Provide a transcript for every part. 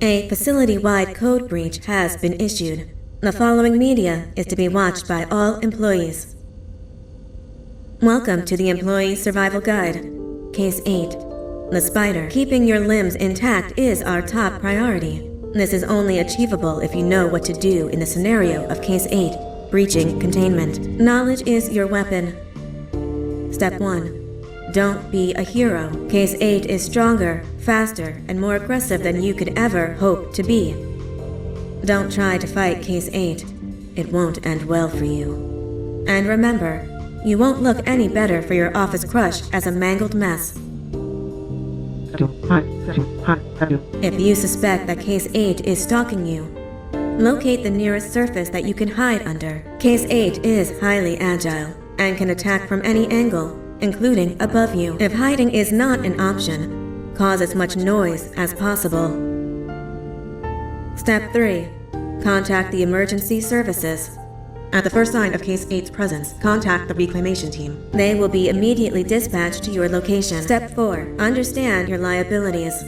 A facility-wide code breach has been issued. The following media is to be watched by all employees. Welcome to the Employee Survival Guide. Case 8. The spider. Keeping your limbs intact is our top priority. This is only achievable if you know what to do in the scenario of Case 8, breaching containment. Knowledge is your weapon. Step 1. Don't be a hero. Case 8 is stronger, faster, and more aggressive than you could ever hope to be. Don't try to fight Case 8. It won't end well for you. And remember, you won't look any better for your office crush as a mangled mess. If you suspect that Case 8 is stalking you, locate the nearest surface that you can hide under. Case 8 is highly agile and can attack from any angle, including above you. If hiding is not an option, cause as much noise as possible. Step 3. Contact the emergency services. At the first sign of Case 8's presence, contact the reclamation team. They will be immediately dispatched to your location. Step 4. Understand your liabilities.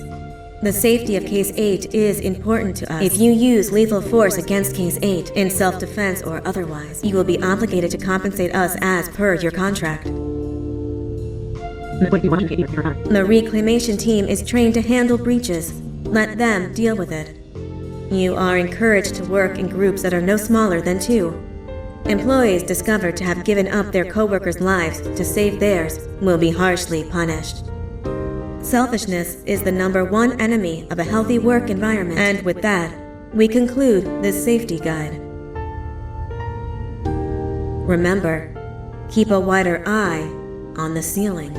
The safety of Case 8 is important to us. If you use lethal force against Case 8, in self-defense or otherwise, you will be obligated to compensate us as per your contract. The reclamation team is trained to handle breaches. Let them deal with it. You are encouraged to work in groups that are no smaller than 2. Employees discovered to have given up their co-workers' lives to save theirs will be harshly punished. Selfishness is the #1 enemy of a healthy work environment. And with that, we conclude this safety guide. Remember, keep a wider eye on the ceiling.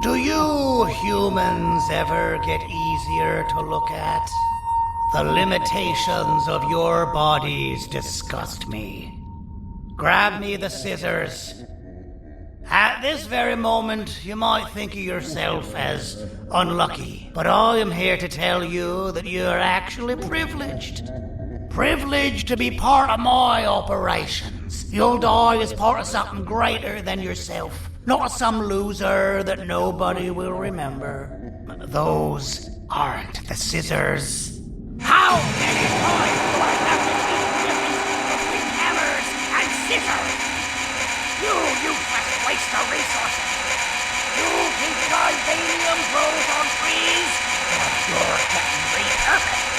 Do you humans ever get easier to look at? The limitations of your bodies disgust me. Grab me the scissors. At this very moment, you might think of yourself as unlucky, but I am here to tell you that you're actually privileged. Privileged to be part of my operations. You'll die as part of something greater than yourself, not as some loser that nobody will remember. Those aren't the scissors. How many times do I have to teach the difference between hammers and scissors? You useless waste of resources. You think titanium grows on trees? But you're getting repurposed.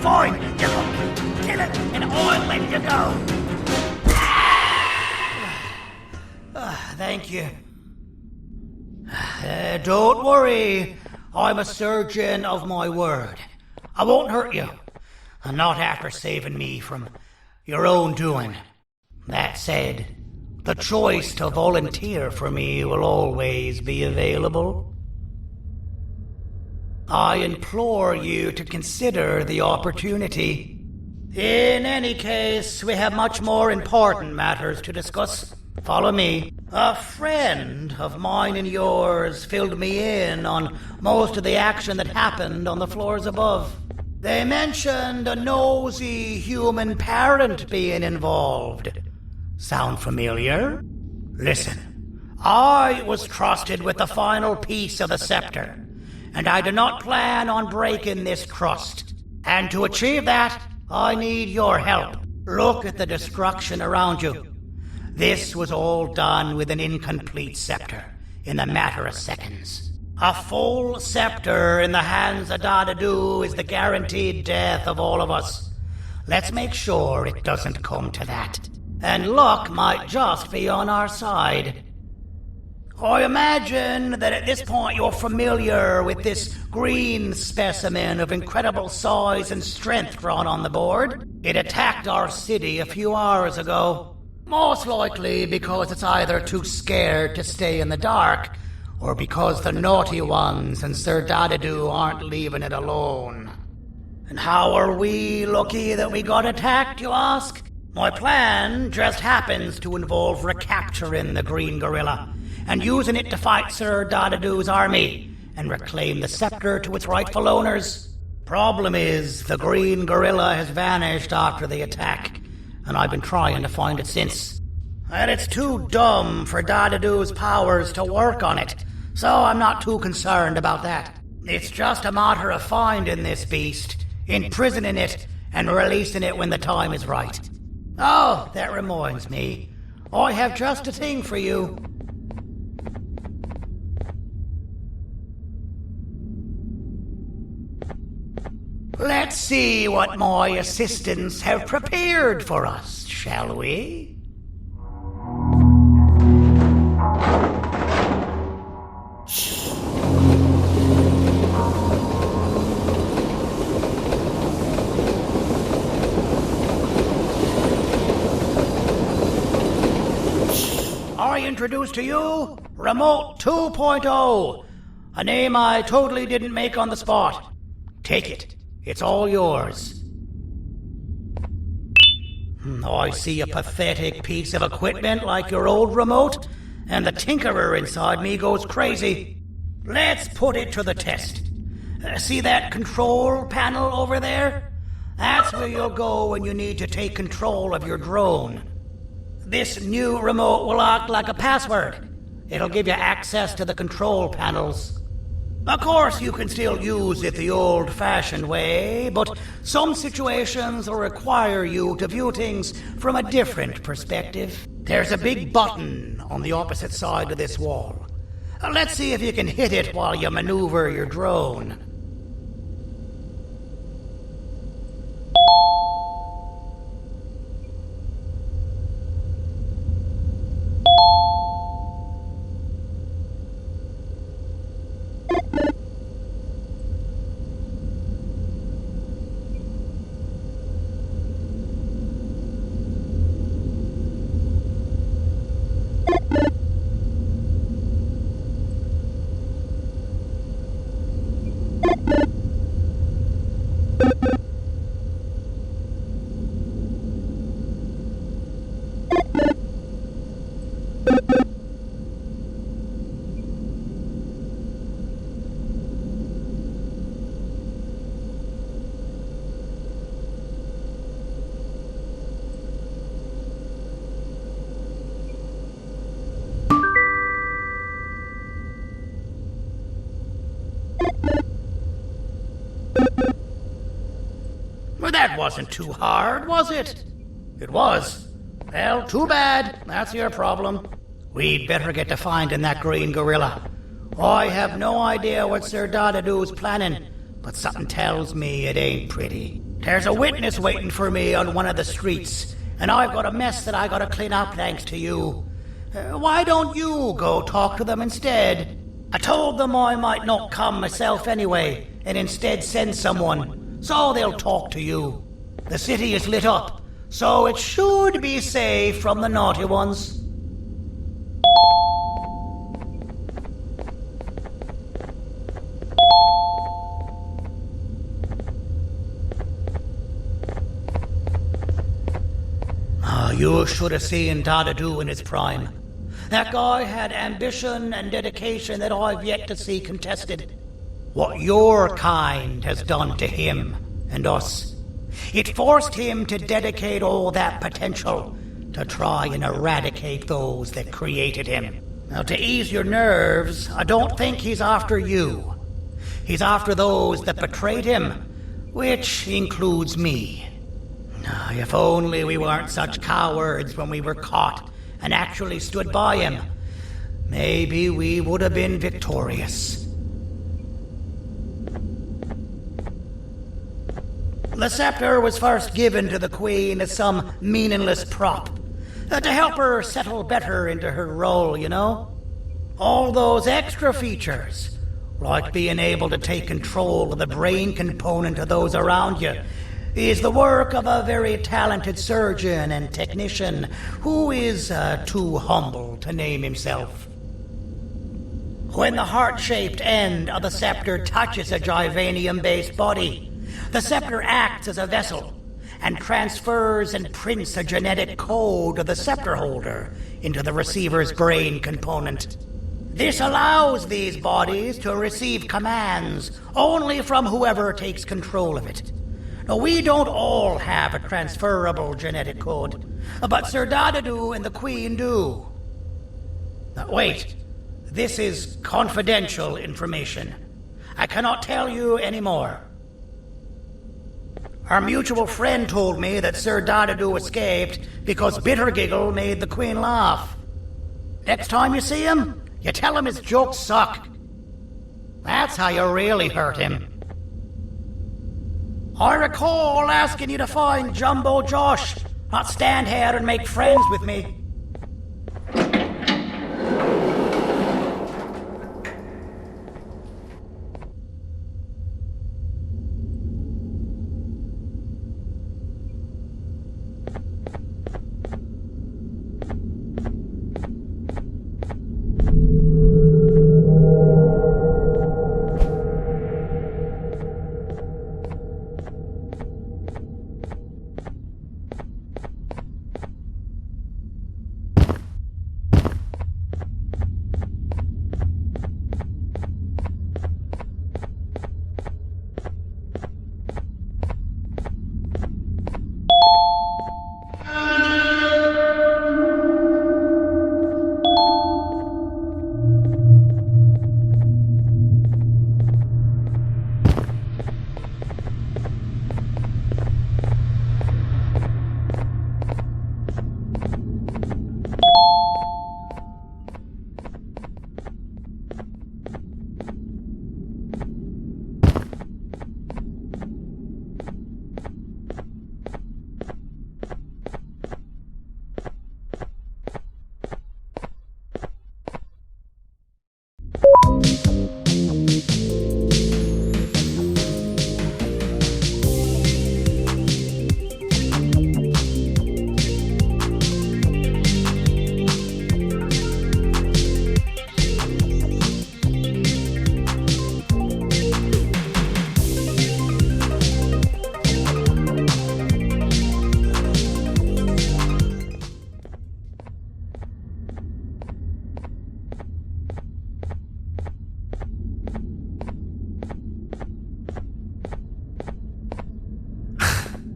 Fine, you look. Kill it, and I'll let you go. Thank you. Don't worry. I'm a surgeon of my word. I won't hurt you. And not after saving me from your own doing. That said, the choice to volunteer for me will always be available. I implore you to consider the opportunity. In any case, we have much more important matters to discuss. Follow me. A friend of mine and yours filled me in on most of the action that happened on the floors above. They mentioned a nosy human parent being involved. Sound familiar? Listen, I was trusted with the final piece of the scepter, and I do not plan on breaking this trust. And to achieve that, I need your help. Look at the destruction around you. This was all done with an incomplete scepter in a matter of seconds. A full scepter in the hands of Dadadu is the guaranteed death of all of us. Let's make sure it doesn't come to that. And luck might just be on our side. I imagine that at this point you're familiar with this green specimen of incredible size and strength drawn on the board. It attacked our city a few hours ago. Most likely because it's either too scared to stay in the dark, or because the naughty ones and Sir Dadadu aren't leaving it alone. And how are we lucky that we got attacked, you ask? My plan just happens to involve recapturing the green gorilla and using it to fight Sir Dadadu's army and reclaim the scepter to its rightful owners. Problem is, the green gorilla has vanished after the attack, and I've been trying to find it since. And it's too dumb for Dadadu's powers to work on it, so I'm not too concerned about that. It's just a matter of finding this beast, imprisoning it, and releasing it when the time is right. Oh, that reminds me. I have just a thing for you. Let's see what my assistants have prepared for us, shall we? I introduce to you Remote 2.0, a name I totally didn't make on the spot. Take it. It's all yours. I see a pathetic piece of equipment like your old remote, and the tinkerer inside me goes crazy. Let's put it to the test. See that control panel over there? That's where you'll go when you need to take control of your drone. This new remote will act like a password. It'll give you access to the control panels. Of course, you can still use it the old-fashioned way, but some situations will require you to view things from a different perspective. There's a big button on the opposite side of this wall. Let's see if you can hit it while you maneuver your drone. Well, that wasn't too hard, was it? It was. Well, too bad. That's your problem. We'd better get to finding that green gorilla. I have no idea what Sir Dadadu's planning, but something tells me it ain't pretty. There's a witness waiting for me on one of the streets, and I've got a mess that I gotta clean up thanks to you. Why don't you go talk to them instead? I told them I might not come myself anyway, and instead send someone, so they'll talk to you. The city is lit up, so it should be safe from the naughty ones. You should have seen Dadadu in his prime. That guy had ambition and dedication that I've yet to see contested. What your kind has done to him and us, it forced him to dedicate all that potential to try and eradicate those that created him. Now, to ease your nerves, I don't think he's after you. He's after those that betrayed him, which includes me. If only we weren't such cowards when we were caught and actually stood by him, maybe we would have been victorious. The scepter was first given to the Queen as some meaningless prop, to help her settle better into her role, you know? All those extra features, like being able to take control of the brain component of those around you, is the work of a very talented surgeon and technician who is too humble to name himself. When the heart-shaped end of the scepter touches a Givanium-based body, the scepter acts as a vessel and transfers and prints a genetic code of the scepter holder into the receiver's brain component. This allows these bodies to receive commands only from whoever takes control of it. Now, we don't all have a transferable genetic code, but Sir Dadadu and the Queen do. Now, wait, this is confidential information. I cannot tell you any more. Our mutual friend told me that Sir Dadadu escaped because Bitter Giggle made the Queen laugh. Next time you see him, you tell him his jokes suck. That's how you really hurt him. I recall asking you to find Jumbo Josh, not stand here and make friends with me.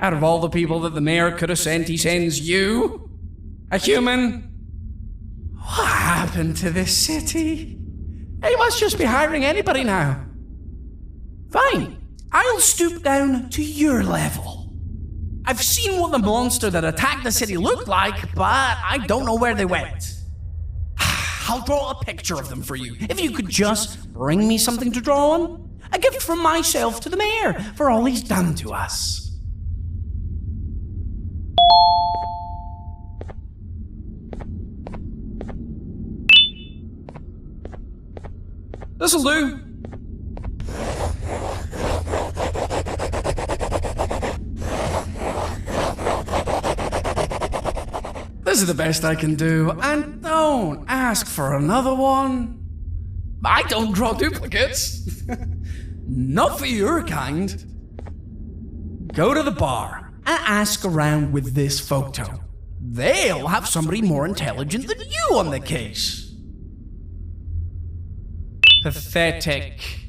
Out of all the people that the mayor could have sent, he sends you? A human? What happened to this city? He must just be hiring anybody now. Fine, I'll stoop down to your level. I've seen what the monster that attacked the city looked like, but I don't know where they went. I'll draw a picture of them for you, if you could just bring me something to draw on. A gift from myself to the mayor for all he's done to us. This'll do. This is the best I can do, and don't ask for another one. I don't draw duplicates. Not for your kind. Go to the bar and ask around with this photo. they'll have somebody more intelligent than you on the case. Pathetic.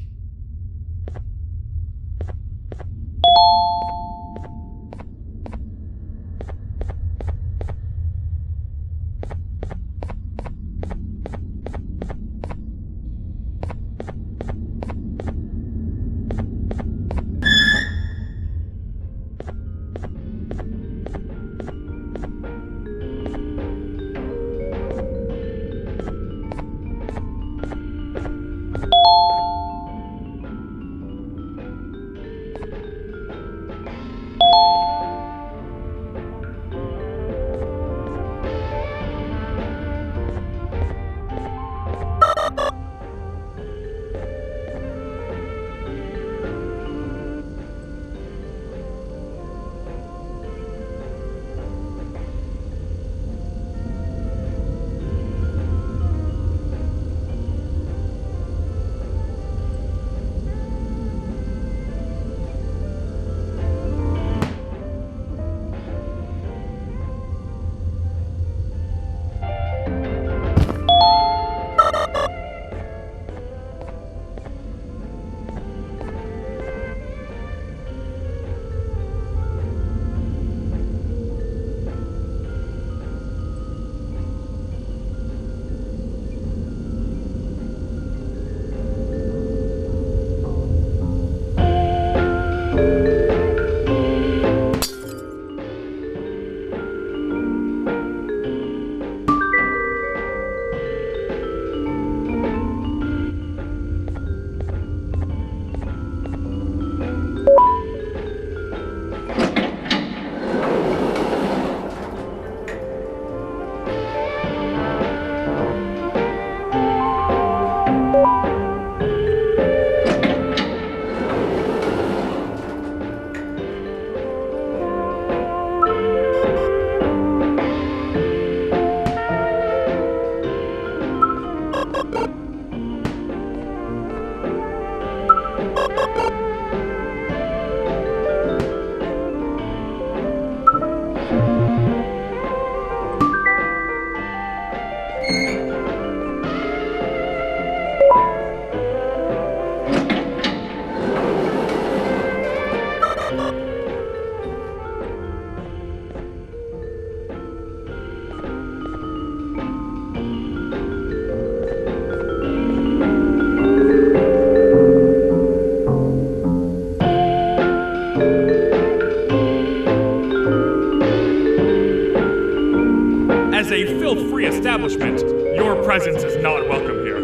Establishment, your presence is not welcome here.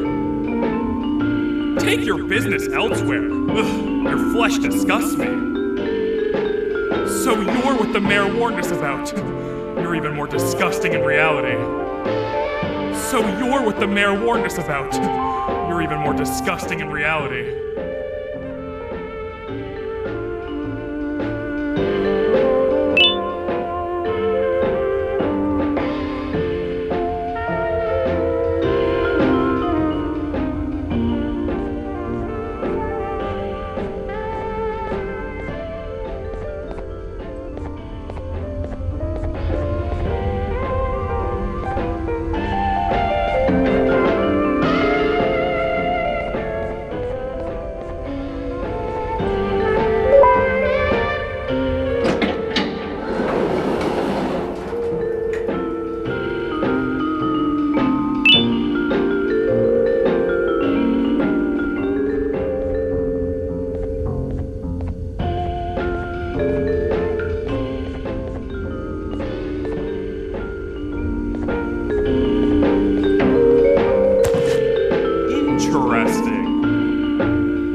Take your business elsewhere. Ugh, your flesh disgusts me. So you're what the mayor warned us about. You're even more disgusting in reality. So you're what the mayor warned us about. You're even more disgusting in reality.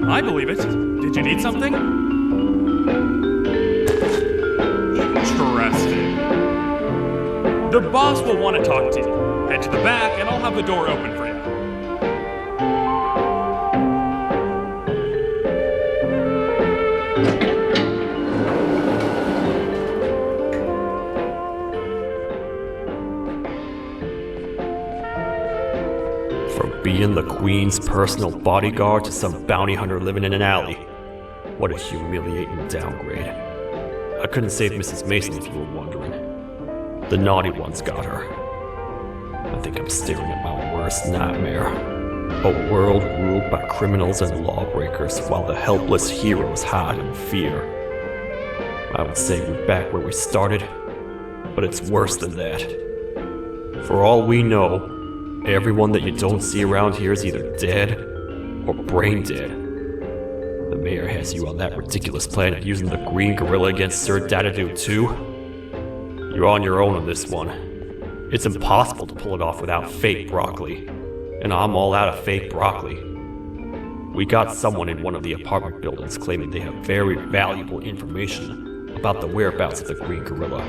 I believe it. Did you need something? Interesting. The boss will want to talk to you. Head to the back and I'll have the door open for you. Being the Queen's personal bodyguard to some bounty hunter living in an alley. What a humiliating downgrade. I couldn't save Mrs. Mason if you were wondering. The naughty ones got her. I think I'm staring at my worst nightmare. A world ruled by criminals and lawbreakers while the helpless heroes hide in fear. I would say we're back where we started, but it's worse than that. For all we know, everyone that you don't see around here is either dead or brain dead. The mayor has you on that ridiculous planet using the green gorilla against Sir Dadadoo too. You're on your own on this one. It's impossible to pull it off without fake broccoli, and I'm all out of fake broccoli. We got someone in one of the apartment buildings claiming they have very valuable information about the whereabouts of the green gorilla.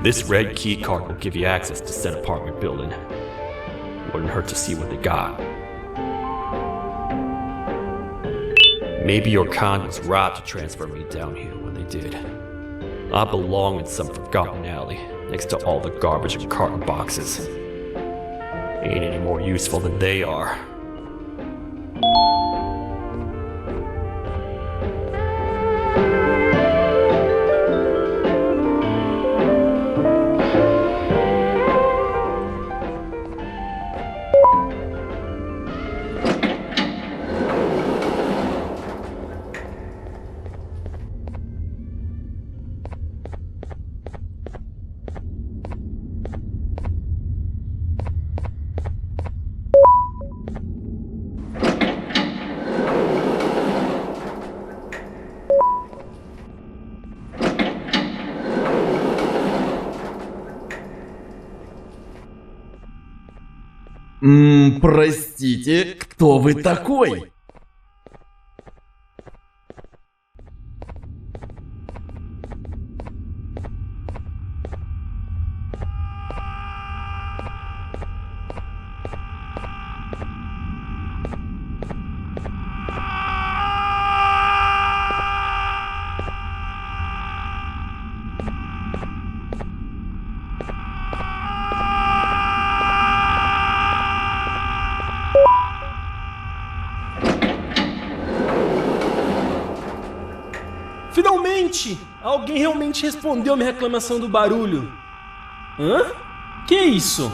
This red key card will give you access to said apartment building. Wouldn't hurt to see what they got. Maybe your con was right to transfer me down here when they did. I belong in some forgotten alley, next to all the garbage and carton boxes. Ain't any more useful than they are. Простите, кто вы такой? Finalmente! Alguém realmente respondeu minha reclamação do barulho. Hã? Que é isso?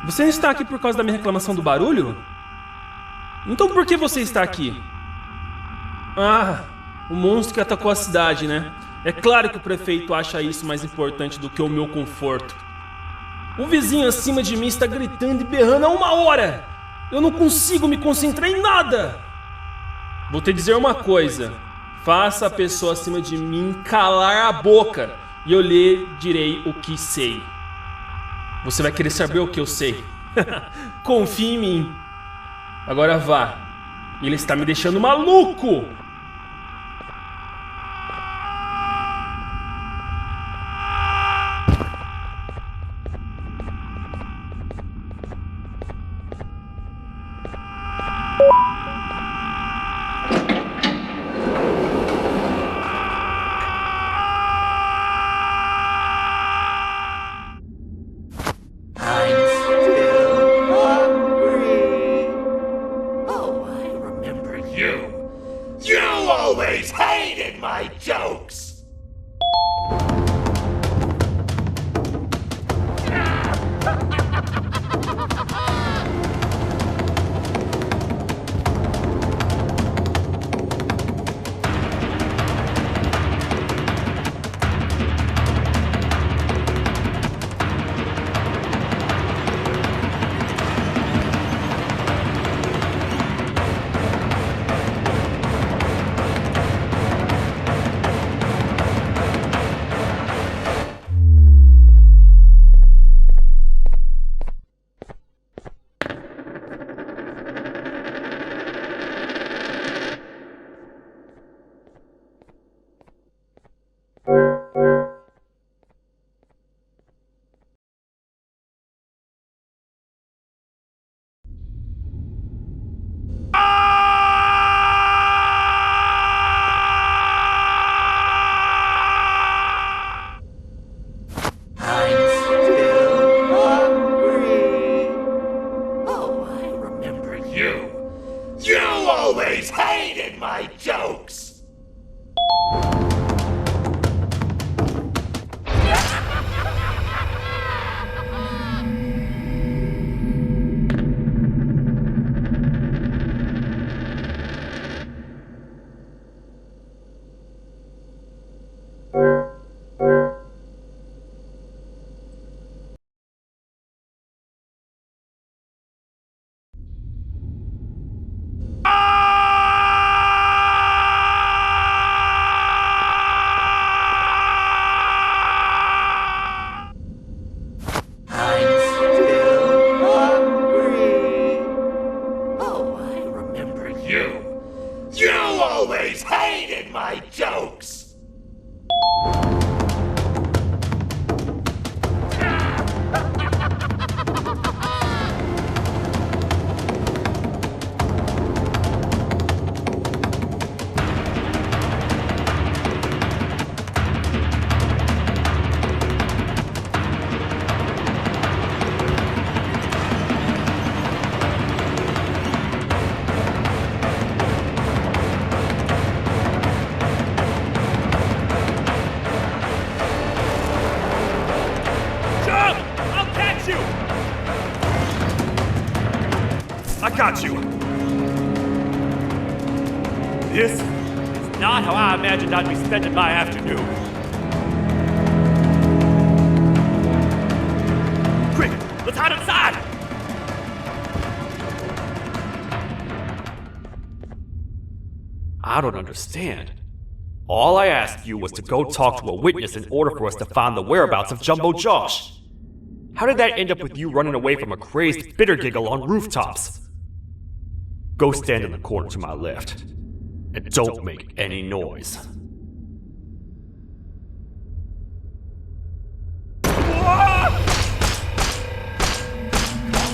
Você não está aqui por causa da minha reclamação do barulho? Então por que você está aqui? Ah, o monstro que atacou a cidade, né? É claro que o prefeito acha isso mais importante do que o meu conforto. O vizinho acima de mim está gritando e berrando há 1 hora! Eu não consigo me concentrar em nada! Vou te dizer uma coisa. Faça a pessoa acima de mim calar a boca e eu lhe direi o que sei. Você vai querer saber o que eu sei. Confie em mim. Agora vá. Ele está me deixando maluco. You got you! This is not how I imagined I'd be spending my afternoon. Quick, let's hide inside! I don't understand. All I asked you was to go talk to a witness in order for us to find the whereabouts of Jumbo Josh. How did that end up with you running away from a crazed bitter giggle on rooftops? Go stand in the corner to my left. And don't make any noise. Calm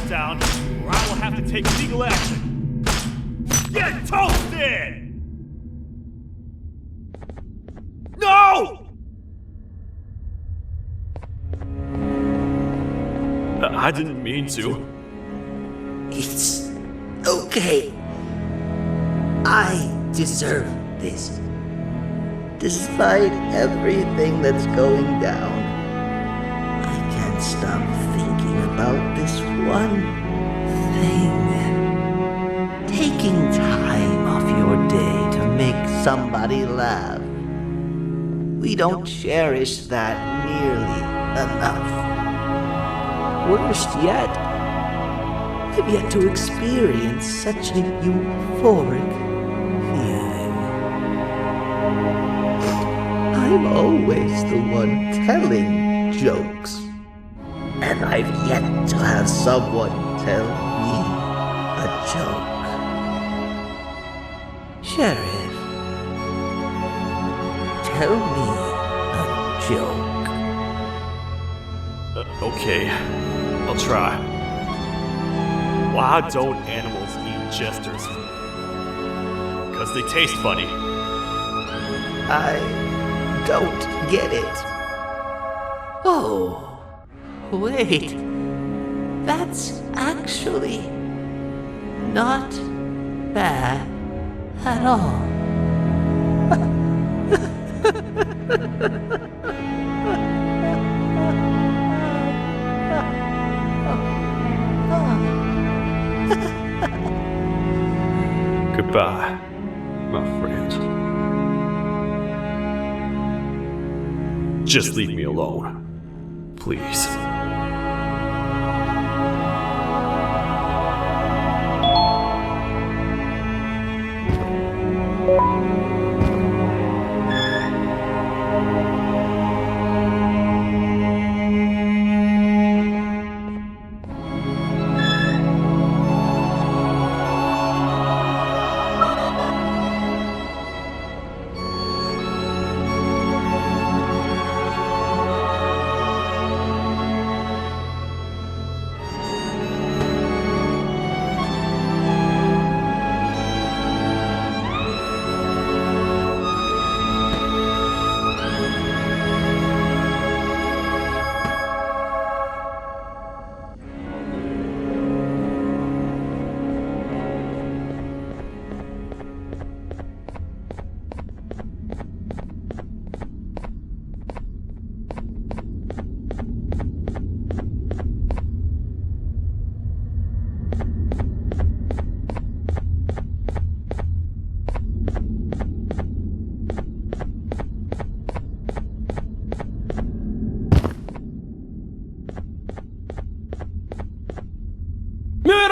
down, or I will have to take legal action. Get toasted! No! I didn't mean to. It's okay. I deserve this. Despite everything that's going down, I can't stop thinking about this one thing. Taking time off your day to make somebody laugh. We don't cherish that nearly enough. Worst yet, I've yet to experience such a euphoric feeling. I'm always the one telling jokes, and I've yet to have someone tell me a joke. Sheriff, tell me a joke. Okay, I'll try. Why don't animals eat jesters? Because they taste funny. I don't get it. Oh, wait. That's actually not bad at all. Goodbye, my friend. Just leave me alone, please.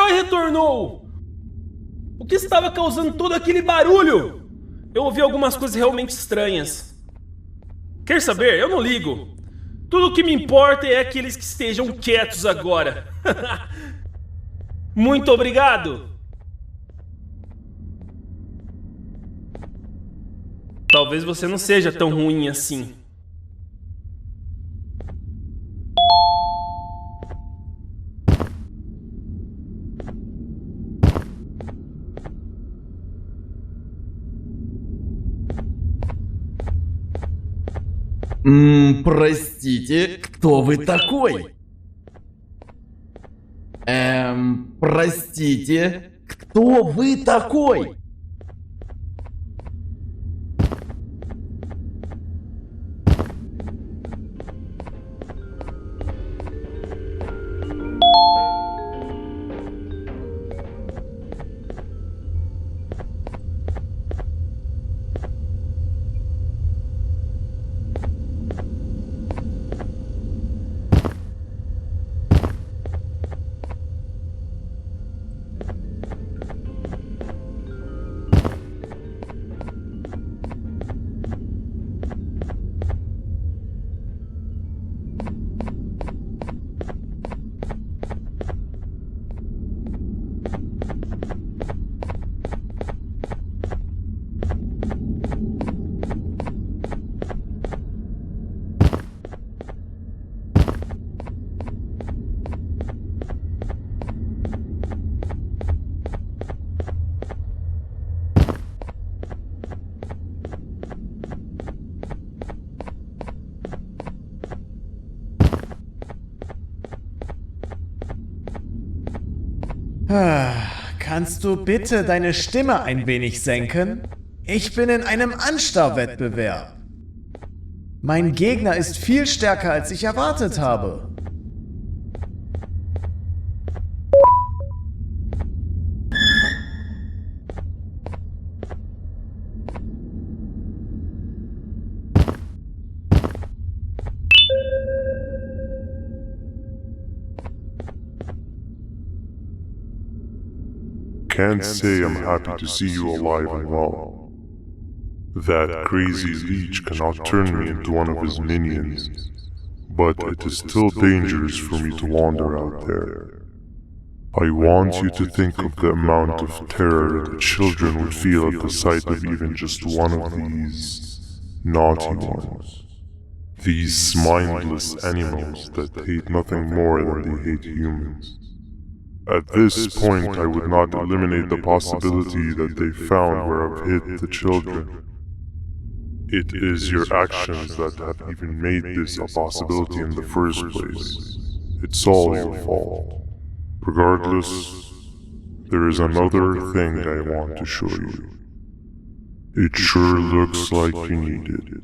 Retornou! O que estava causando todo aquele barulho? Eu ouvi algumas coisas realmente estranhas. Quer saber? Eu não ligo. Tudo o que me importa é aqueles que estejam quietos agora. Muito obrigado! Talvez você não seja tão ruim assim. Простите, кто вы такой? Простите, кто вы такой? Kannst du bitte deine Stimme ein wenig senken? Ich bin in einem Anstarrwettbewerb. Mein Gegner ist viel stärker, als ich erwartet habe. Can't say I'm happy to see you alive and well. That crazy leech cannot turn me into one of his minions, but it is still dangerous for me to wander out there. I want you to think of the amount of terror that children would feel at the sight of even just one of these naughty ones. These mindless animals that hate nothing more than they hate humans. At this point, I would not eliminate the possibility that they found where I've hid the children. It is your actions that have even made this a possibility in the first place. It's all your fault. Regardless, there is another thing I want to show you. It sure looks like you need it.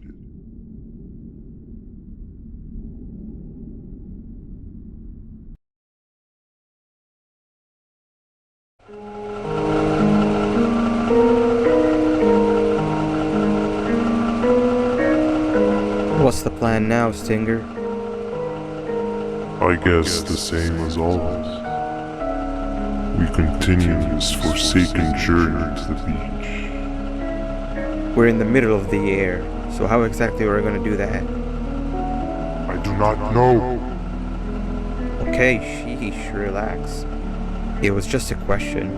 What's the plan now, Stinger? I guess the same as always. We continue this forsaken journey to the beach. We're in the middle of the air, so how exactly are we going to do that? I do not know. Okay, sheesh, relax. It was just a question.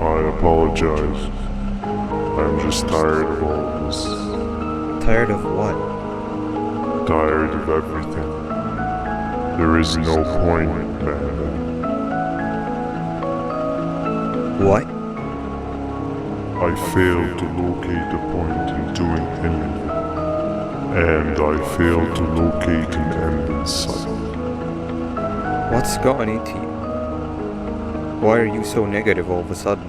I apologize. I'm just tired of all this. Tired of what? Tired of everything. There is no point, man. What? I failed to locate a point in doing anything. And I failed to locate an end in sight. What's gotten into you? Why are you so negative all of a sudden?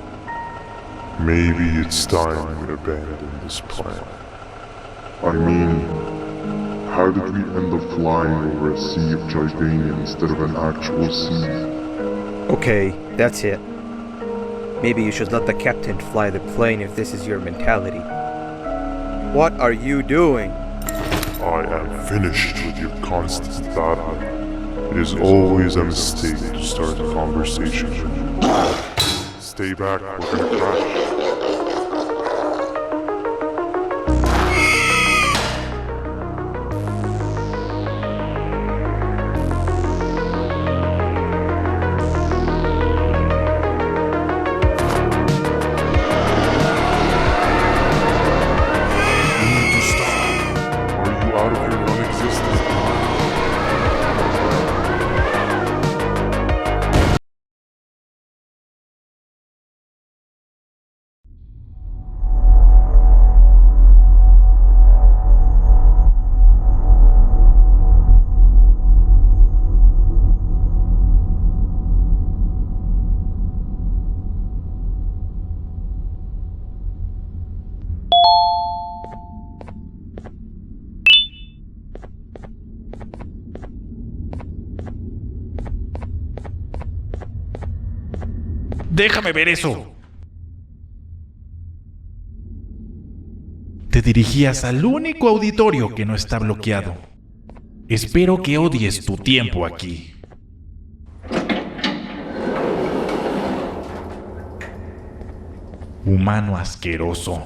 Maybe it's time we abandon this plan. I mean, how did we end up flying over a sea of Jivania instead of an actual sea? Okay, that's it. Maybe you should let the captain fly the plane if this is your mentality. What are you doing? I am finished with your constant battle. It is always a mistake to start a conversation. Stay back, we're gonna crash. Déjame ver eso. Te dirigías al único auditorio que no está bloqueado. Espero que odies tu tiempo aquí. Humano asqueroso.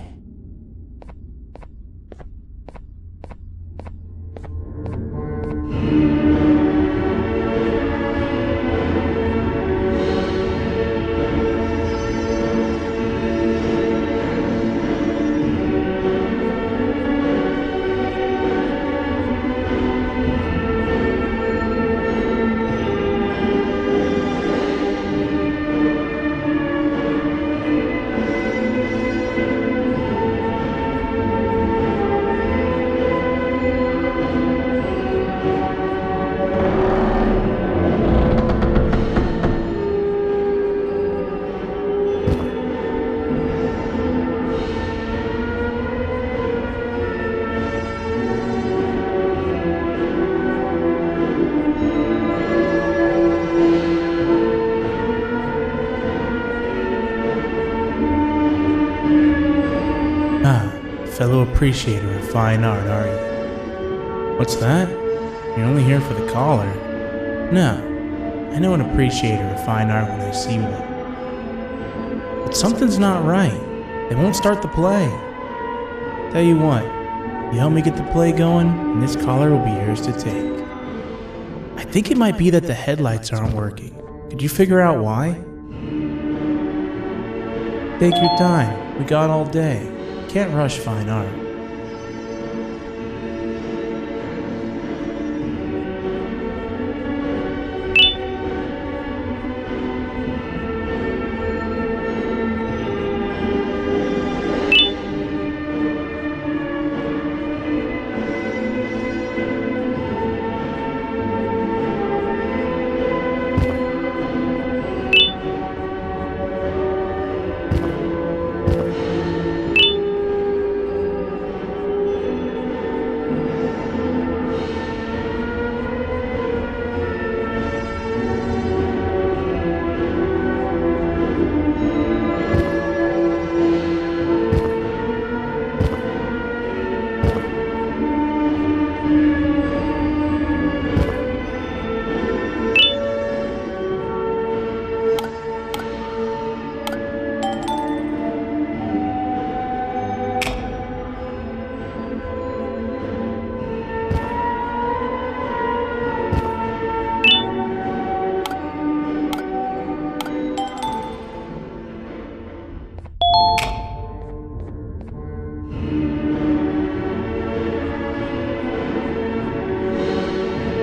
fellow appreciator of fine art, are you? What's that? You're only here for the collar? No, I know an appreciator of fine art when I see one. But something's not right. They won't start the play. Tell you what, you help me get the play going, and this collar will be yours to take. I think it might be that the headlights aren't working. Could you figure out why? Take your time. We got all day. Can't rush fine art.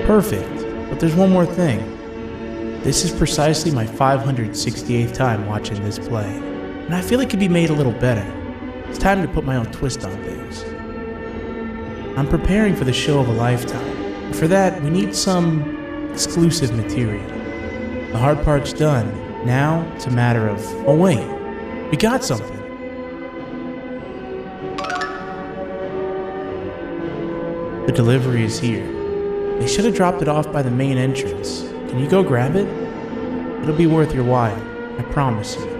Perfect, but there's one more thing. This is precisely my 568th time watching this play, and I feel it could be made a little better. It's time to put my own twist on things. I'm preparing for the show of a lifetime, and for that we need some exclusive material. The hard part's done. Now it's a matter of, oh wait, we got something. The delivery is here. They should have dropped it off by the main entrance. Can you go grab it? It'll be worth your while, I promise you.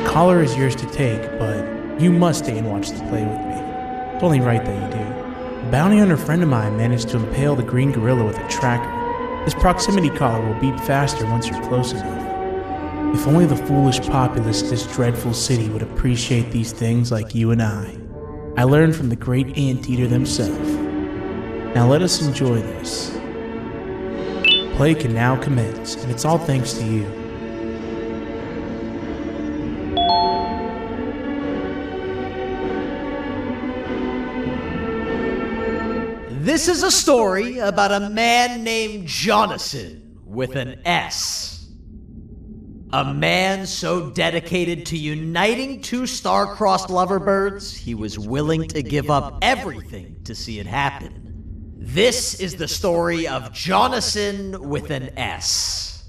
Collar is yours to take, but you must stay and watch the play with me. It's only right that you do. A bounty hunter friend of mine managed to impale the green gorilla with a tracker. This proximity collar will beep faster once you're close enough. If only the foolish populace of this dreadful city would appreciate these things like you and I. I learned from the great anteater themselves. Now let us enjoy this. Play can now commence, and it's all thanks to you. This is a story about a man named Jonathan with an S. A man so dedicated to uniting two star-crossed loverbirds, he was willing to give up everything to see it happen. This is the story of Jonathan with an S.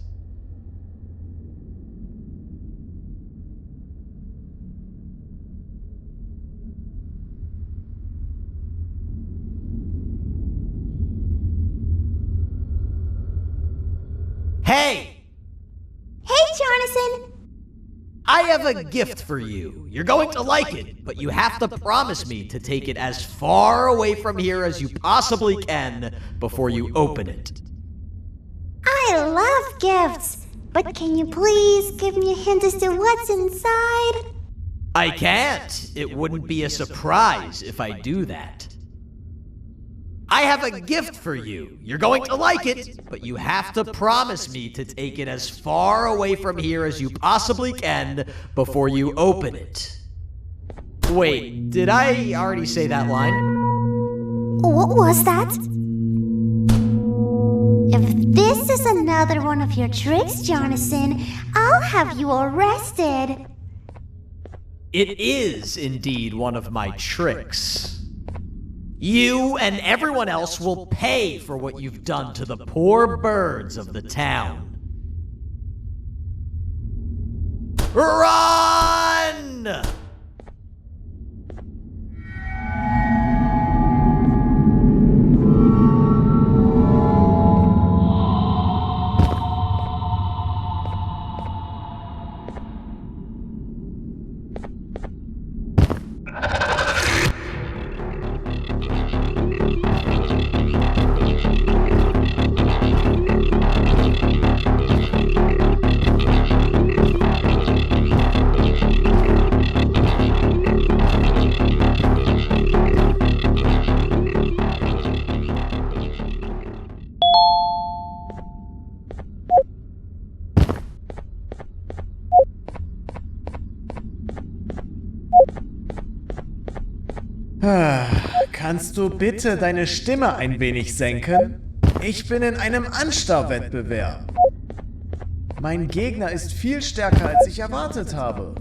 Hey! Hey, Jonathan! I have a gift for you. You're going to like it, but you have to promise me to take it as far away from here as you possibly can before you open it. I love gifts, but can you please give me a hint as to what's inside? I can't. It wouldn't be a surprise if I do that. I have a gift for you. You're going to like it, but you have to promise me to take it as far away from here as you possibly can before you open it. Wait, did I already say that line? What was that? If this is another one of your tricks, Jonathan, I'll have you arrested. It is indeed one of my tricks. You and everyone else will pay for what you've done to the poor birds of the town. Run! Kannst du bitte deine Stimme ein wenig senken? Ich bin in einem Anstarrwettbewerb. Mein Gegner ist viel stärker, als ich erwartet habe.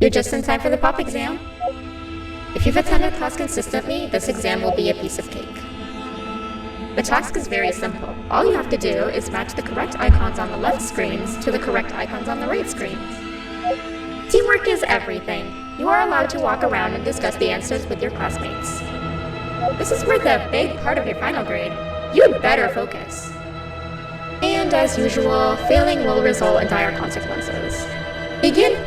You're just in time for the pop exam. If you've attended class consistently, this exam will be a piece of cake. The task is very simple. All you have to do is match the correct icons on the left screens to the correct icons on the right screens. Teamwork is everything. You are allowed to walk around and discuss the answers with your classmates. This is worth a big part of your final grade. You'd better focus. And as usual, failing will result in dire consequences. Begin.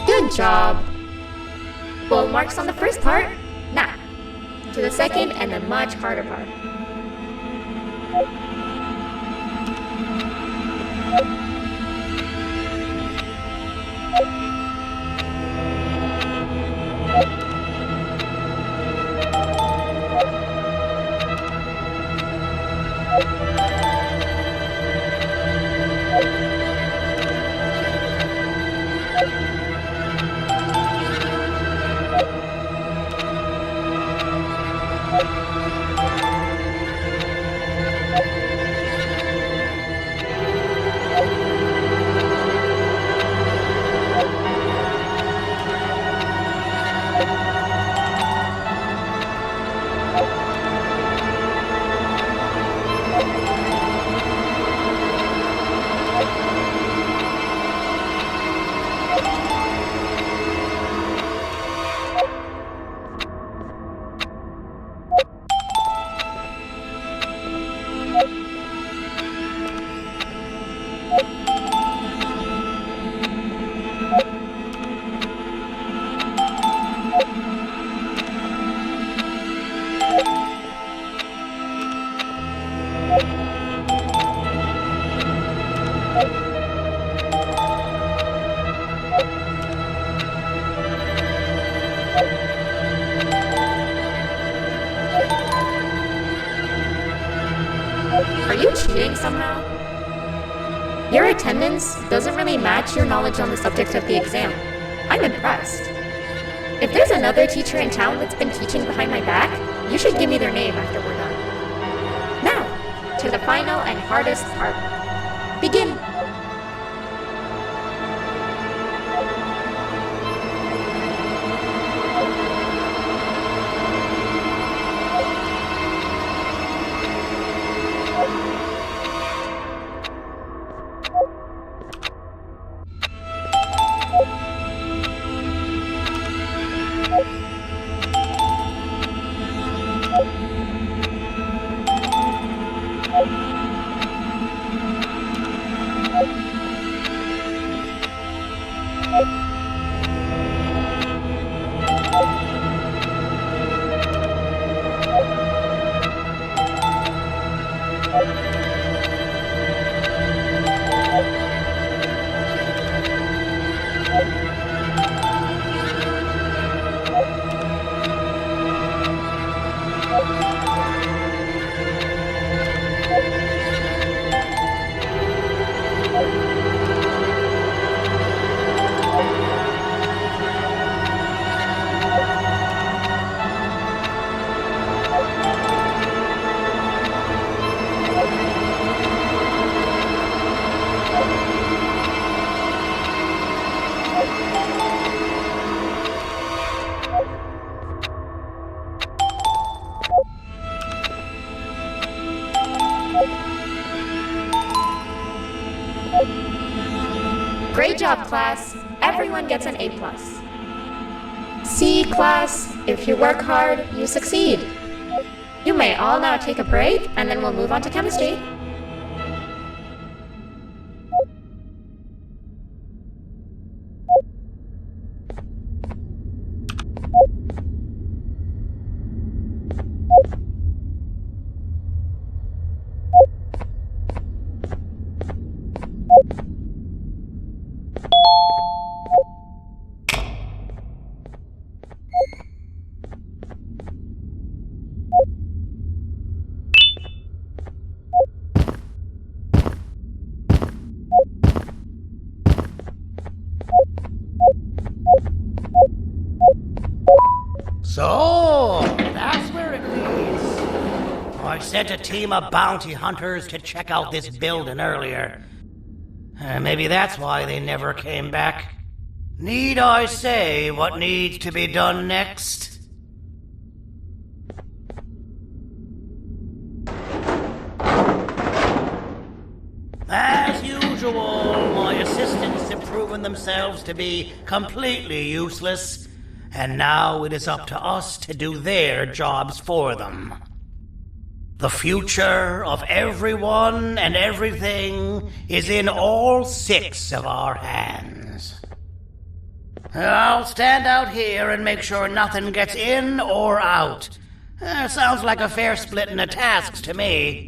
Good job. Well, marks on the first part? Nah. To the second and the much harder part. Are you cheating somehow? Your attendance doesn't really match your knowledge on the subject of the exam. I'm impressed. If there's another teacher in town that's been teaching behind my back, you should give me their name after we're done. Now, to the final and hardest part. Begin! Great job, class. Everyone gets an A+. C, class, if you work hard, you succeed. You may all now take a break, and then we'll move on to chemistry. So, that's where it leads. I sent a team of bounty hunters to check out this building earlier. Maybe that's why they never came back. Need I say what needs to be done next? As usual, my assistants have proven themselves to be completely useless. And now it is up to us to do their jobs for them. The future of everyone and everything is in all 6 of our hands. I'll stand out here and make sure nothing gets in or out. Sounds like a fair splitting of tasks to me.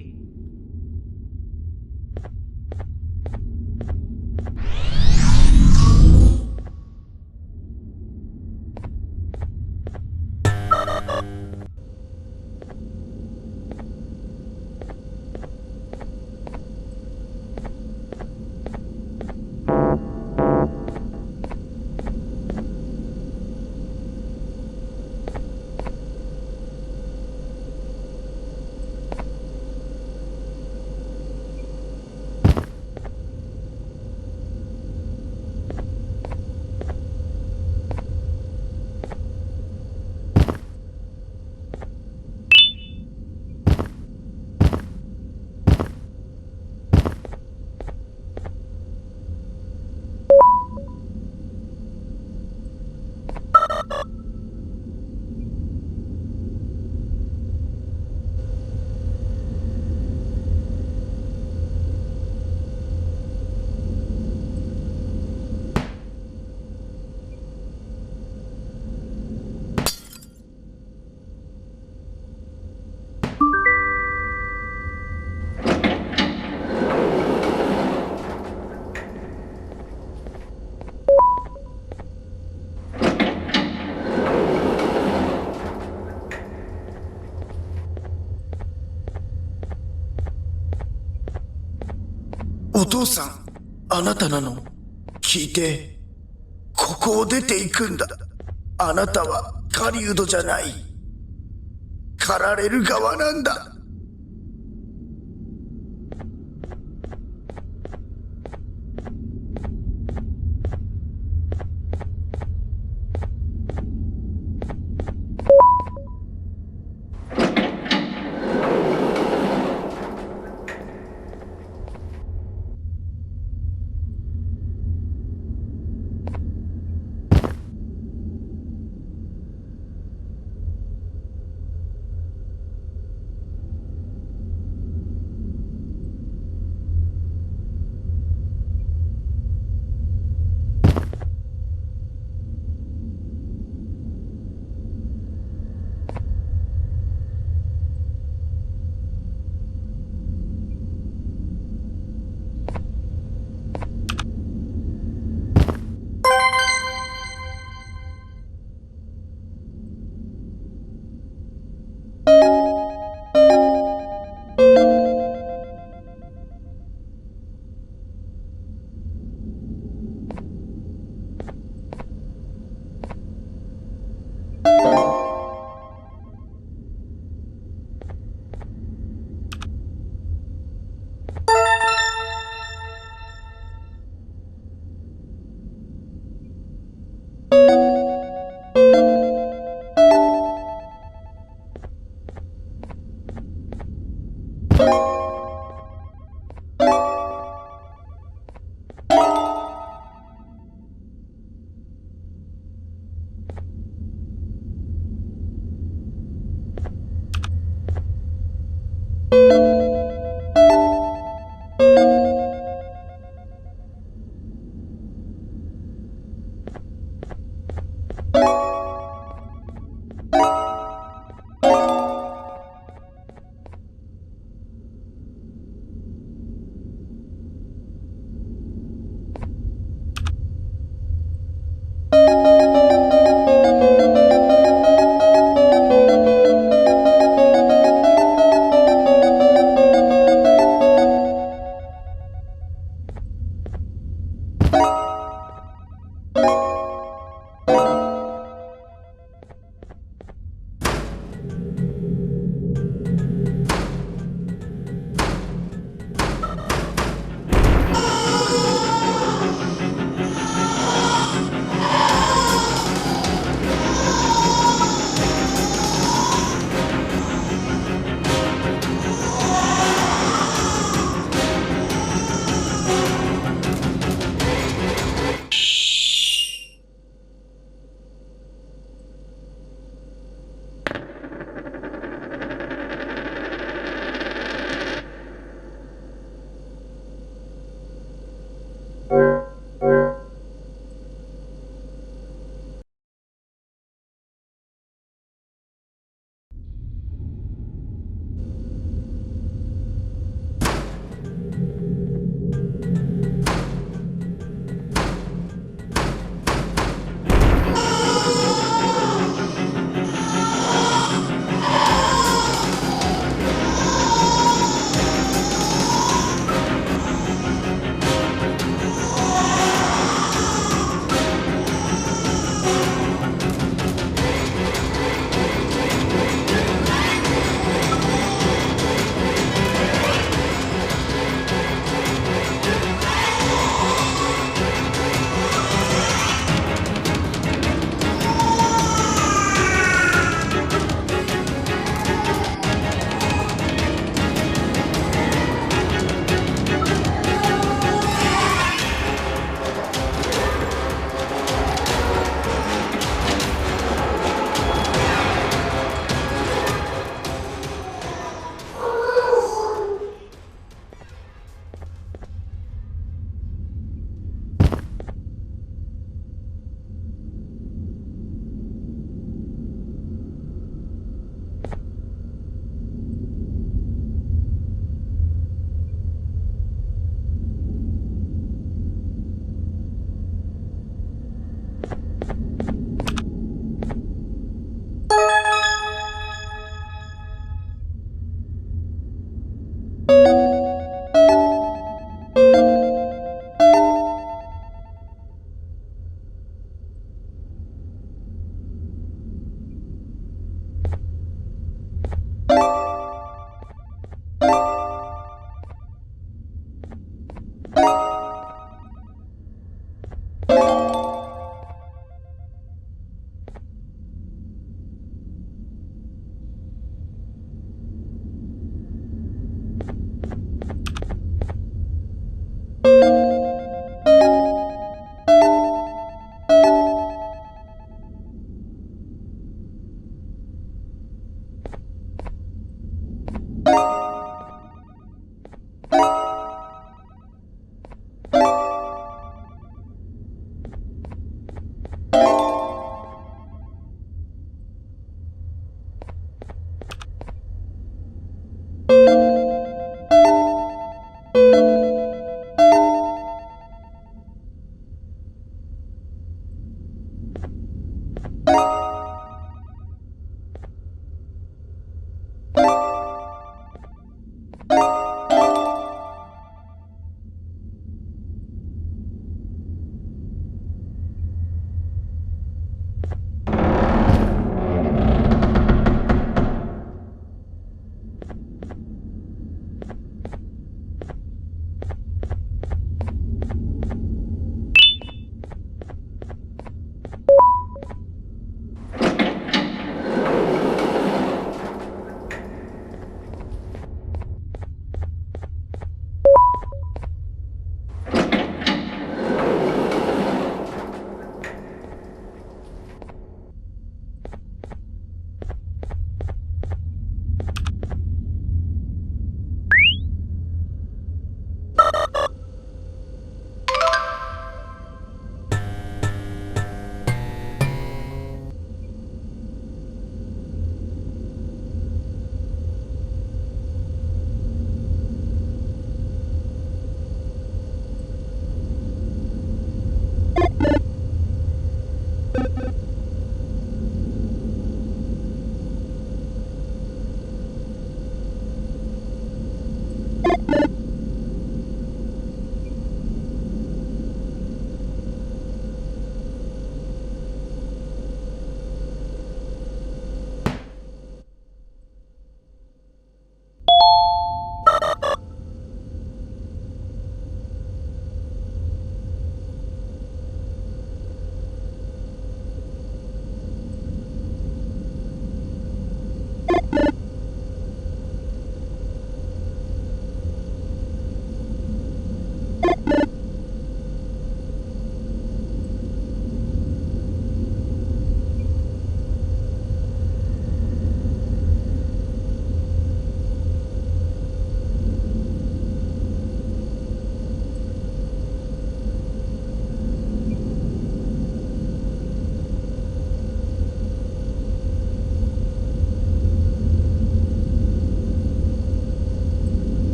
お父さん、あなたなの？聞いて。ここを出ていくんだ。あなたは狩人じゃない。狩られる側なんだ。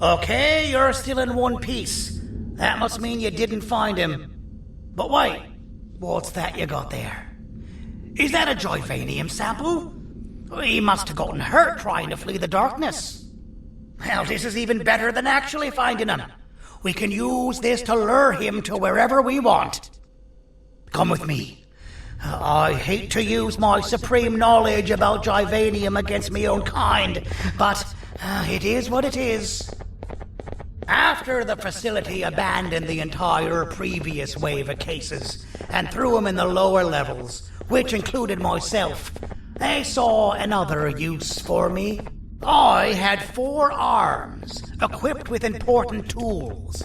Okay, you're still in one piece. That must mean you didn't find him. But wait, what's that you got there? Is that a Joyvanium sample? He must have gotten hurt trying to flee the darkness. Well, this is even better than actually finding him. We can use this to lure him to wherever we want. Come with me. I hate to use my supreme knowledge about Joyvanium against my own kind, but it is what it is. After the facility abandoned the entire previous wave of cases and threw them in the lower levels, which included myself, they saw another use for me. I had 4 arms, equipped with important tools,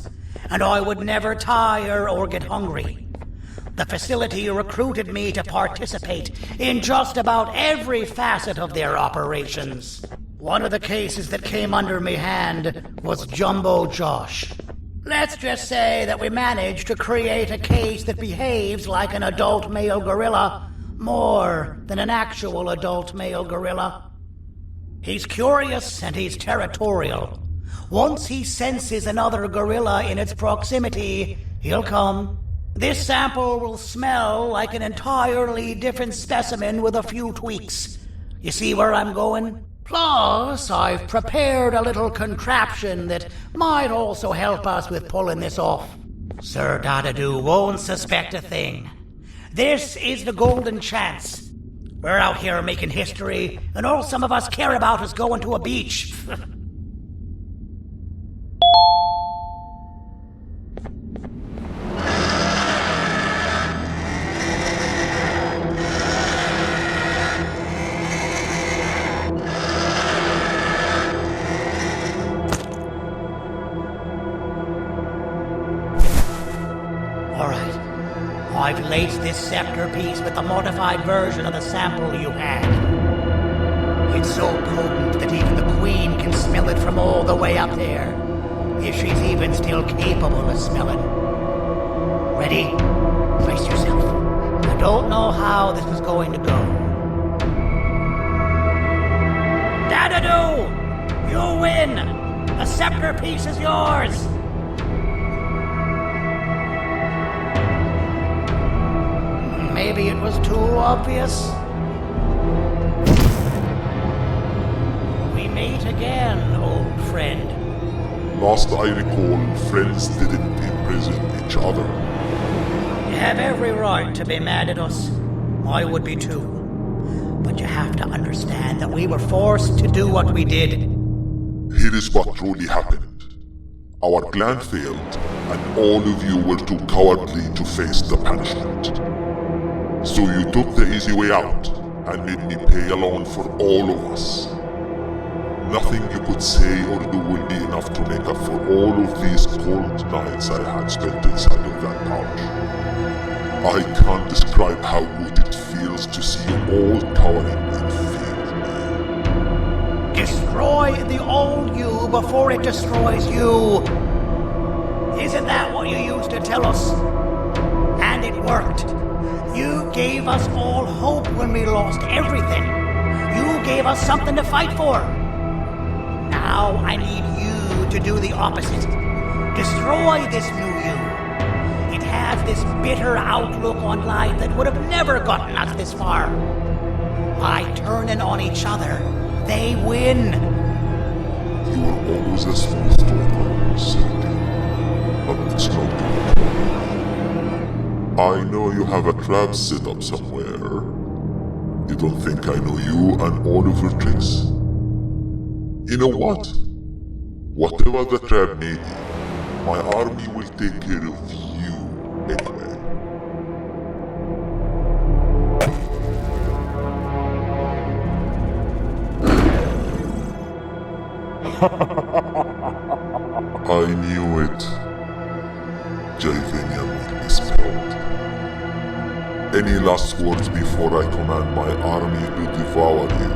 and I would never tire or get hungry. The facility recruited me to participate in just about every facet of their operations. One of the cases that came under me hand was Jumbo Josh. Let's just say that we managed to create a case that behaves like an adult male gorilla more than an actual adult male gorilla. He's curious and he's territorial. Once he senses another gorilla in its proximity, he'll come. This sample will smell like an entirely different specimen with a few tweaks. You see where I'm going? Plus, I've prepared a little contraption that might also help us with pulling this off. Sir Dadadoo won't suspect a thing. This is the golden chance. We're out here making history, and all some of us care about is going to a beach. I've laced this scepter piece with the modified version of the sample you had. It's so potent that even the Queen can smell it from all the way up there, if she's even still capable of smelling. Ready? Brace yourself. I don't know how this is going to go. Dadadoo! You win! The scepter piece is yours! Maybe it was too obvious. We meet again, old friend. Last I recall, friends didn't imprison each other. You have every right to be mad at us. I would be too. But you have to understand that we were forced to do what we did. Here is what truly happened. Our clan failed, and all of you were too cowardly to face the punishment. So you took the easy way out, and made me pay alone for all of us. Nothing you could say or do will be enough to make up for all of these cold nights I had spent inside of that pouch. I can't describe how good it feels to see you all cowering in fear of me. Destroy the old you before it destroys you. Isn't that what you used to tell us? And it worked. You gave us all hope when we lost everything. You gave us something to fight for. Now I need you to do the opposite. Destroy this new you. It has this bitter outlook on life that would have never gotten us this far. By turning on each other, they win. You are always a smooth talker, Cindy. But it's not good. I know you have a trap set up somewhere. You don't think I know you and all of your tricks? You know what? Whatever the trap may be, my army will take care of you anyway. I knew it. Joyvanium will be spelled. Any last words before I command my army to devour you?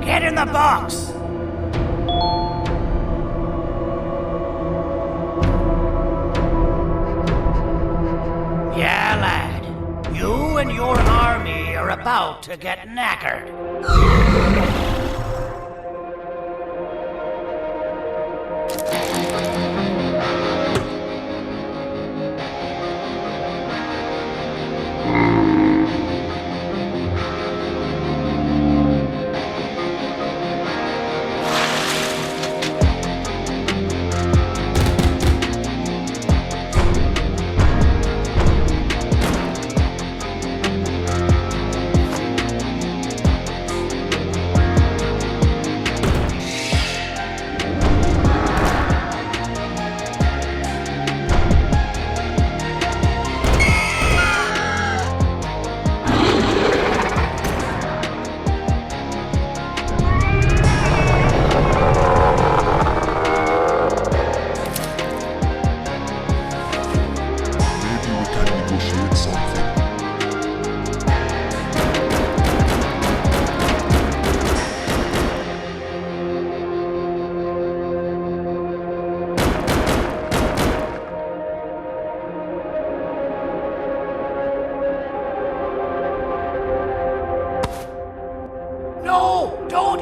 Get in the box! Yeah, lad. You and your army are about to get knackered.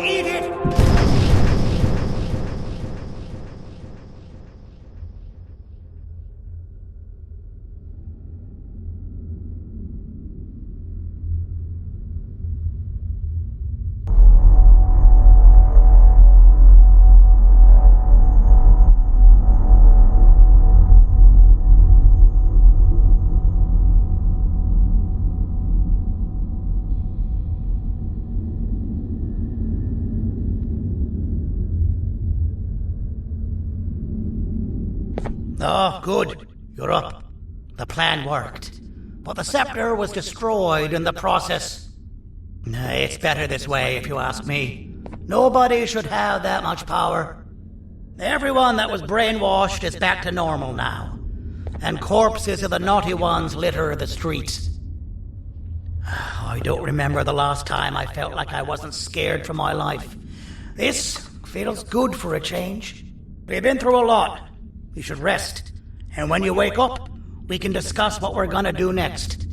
eat it! Oh, good. You're up. The plan worked. But the scepter was destroyed in the process. It's better this way, if you ask me. Nobody should have that much power. Everyone that was brainwashed is back to normal now. And corpses of the naughty ones litter the streets. I don't remember the last time I felt like I wasn't scared for my life. This feels good for a change. We've been through a lot. You should rest. And when you wake up, we can discuss what we're gonna do next.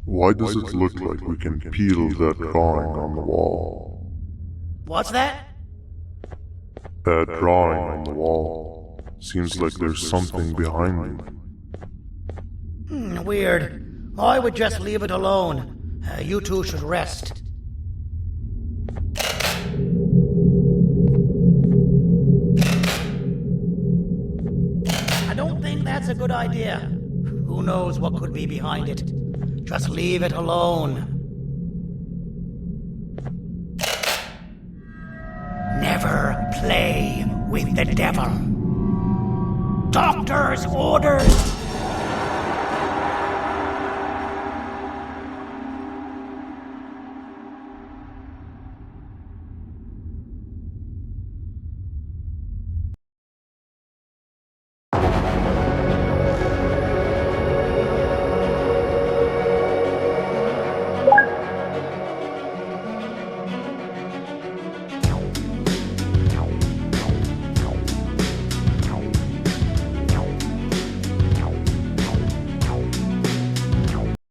Why does it look like we can peel that drawing on the wall? What's that? That drawing on the wall. Seems like there's something behind it. Weird. I would just leave it alone. You two should rest. I don't think that's a good idea. Who knows what could be behind it? Just leave it alone. Never play with the devil. Doctor's orders!